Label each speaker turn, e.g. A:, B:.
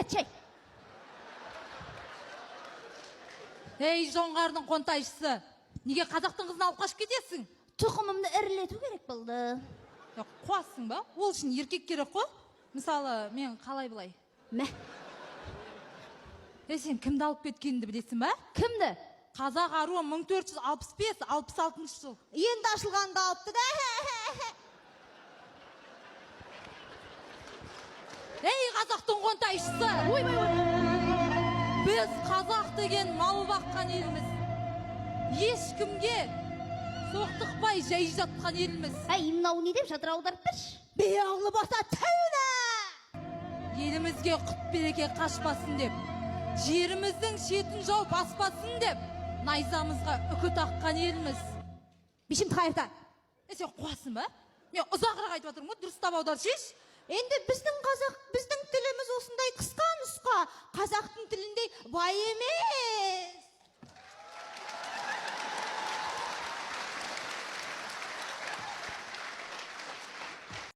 A: Отчай.
B: Ей, жоңғардың қонтайшысы, неге қазақтың қызын алып қашып кетесің?
A: Тұқымымды ірілету керек болды.
B: Қуасың ба? Ол үшін еркек керек қой. Мысалы, мен қалай былай?
A: Мә?
B: Сен кімді алып кеткеніңді білесің ба?
A: Кімді?
B: Қазақ аруы 1465-66 жыл.
A: Енді ашылғанды алыпты да.
B: Ей, қазақтың қонтайшысы!
A: Ой.
B: Біз қазақ деген мал баққан елміз. Ешкімге соқтықпай жай жатқан елміз.
A: Әй, мынау не деп жатыр, аударып берші.
B: Беяулы баса тәуіне! Елімізге құт береке қашпасын деп, жеріміздің шетін жау баспасын деп, найзамызға үкі таққан елміз.
A: Бешімді қайырта.
B: Сен қуасың ба? Мен ұзағырақ айтып отырмын ғой, дұрыстап аудар шеш.
A: Енді біздің тіліміз осындай қысқа нұсқа. Қазақтың тіліндей бай емес.